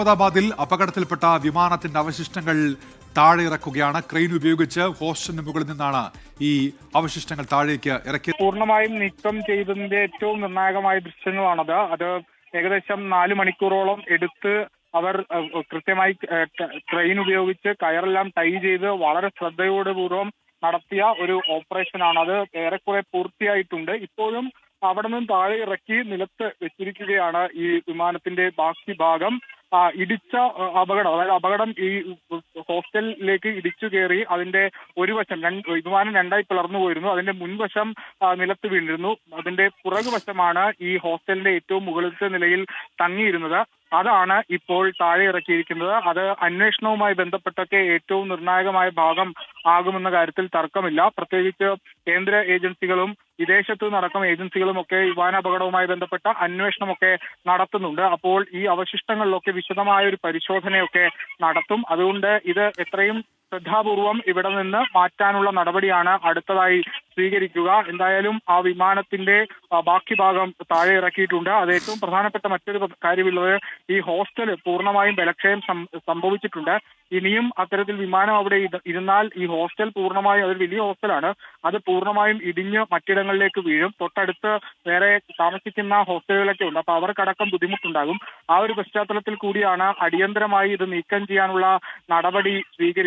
അഹമ്മദാബാദിൽ അപകടത്തിൽപ്പെട്ട വിമാനത്തിന്റെ അവശിഷ്ടങ്ങൾ താഴെ ഇറക്കുകയാണ്. ക്രെയിൻ ഉപയോഗിച്ച് ഹോസ്റ്റലിന് മുകളിൽ നിന്നാണ് ഈ അവശിഷ്ടങ്ങൾ താഴേക്ക് ഇറക്കിയത്. പൂർണ്ണമായും നീക്കം ചെയ്തതിന്റെ ഏറ്റവും നിർണായകമായ ദൃശ്യങ്ങളാണത്. അത് ഏകദേശം 4 മണിക്കൂറോളം എടുത്ത് അവർ കൃത്യമായി ക്രെയിൻ ഉപയോഗിച്ച് കയറെല്ലാം ടൈ ചെയ്ത് വളരെ ശ്രദ്ധയോടുപൂർവ്വം നടത്തിയ ഒരു ഓപ്പറേഷനാണ്. അത് ഏറെക്കുറെ പൂർത്തിയായിട്ടുണ്ട്. ഇപ്പോഴും അവിടെ നിന്ന് താഴെ ഇറക്കി നിലത്ത് വെച്ചിരിക്കുകയാണ് ഈ വിമാനത്തിന്റെ ബാക്കി ഭാഗം. ഇടിച്ച അപകടം, അതായത് അപകടം ഈ ഹോസ്റ്റലിലേക്ക് ഇടിച്ചു കയറി അതിന്റെ ഒരു വശം വിമാനം രണ്ടായി പിളർന്നു പോയിരുന്നു. അതിന്റെ മുൻവശം നിലത്ത് വീണിരുന്നു. അതിന്റെ പുറകുവശമാണ് ഈ ഹോസ്റ്റലിന്റെ ഏറ്റവും മുകളിലത്തെ നിലയിൽ തങ്ങിയിരുന്നത്. അതാണ് ഇപ്പോൾ താഴെ ഇറക്കിയിരിക്കുന്നത്. അത് അന്വേഷണവുമായി ബന്ധപ്പെട്ടൊക്കെ ഏറ്റവും നിർണായകമായ ഭാഗം ആകുമെന്ന കാര്യത്തിൽ തർക്കമില്ല. പ്രത്യേകിച്ച് കേന്ദ്ര ഏജൻസികളും വിദേശത്തു നിന്നടക്കം ഏജൻസികളും ഒക്കെ വിമാനാപകടവുമായി ബന്ധപ്പെട്ട അന്വേഷണമൊക്കെ നടത്തുന്നുണ്ട്. അപ്പോൾ ഈ അവശിഷ്ടങ്ങളിലൊക്കെ വിശദമായ ഒരു പരിശോധനയൊക്കെ നടത്തും. അതുകൊണ്ട് ഇത് എത്രയും ശ്രദ്ധാപൂർവം ഇവിടെ നിന്ന് മാറ്റാനുള്ള നടപടിയാണ് അടുത്തതായി സ്വീകരിക്കുക. എന്തായാലും ആ വിമാനത്തിന്റെ ബാക്കി ഭാഗം താഴെ ഇറക്കിയിട്ടുണ്ട്. അത് ഏറ്റവും പ്രധാനപ്പെട്ട മറ്റൊരു കാര്യമുള്ളത്, ഈ ഹോസ്റ്റൽ പൂർണ്ണമായും ബലക്ഷയം സംഭവിച്ചിട്ടുണ്ട്. ഇനിയും അത്തരത്തിൽ വിമാനം അവിടെ ഇരുന്നാൽ ഈ ഹോസ്റ്റൽ പൂർണ്ണമായും, അതൊരു വലിയ ഹോസ്റ്റലാണ്, അത് പൂർണ്ണമായും ഇടിഞ്ഞ് മറ്റിടങ്ങളിലേക്ക് വീഴും. തൊട്ടടുത്ത് വേറെ താമസിക്കുന്ന ഹോസ്റ്റലുകളൊക്കെ ഉണ്ട്. അപ്പൊ അവർക്കടക്കം ബുദ്ധിമുട്ടുണ്ടാകും. ആ ഒരു പശ്ചാത്തലത്തിൽ കൂടിയാണ് അടിയന്തരമായി ഇത് നീക്കം ചെയ്യാനുള്ള നടപടി സ്വീകരിച്ചത്.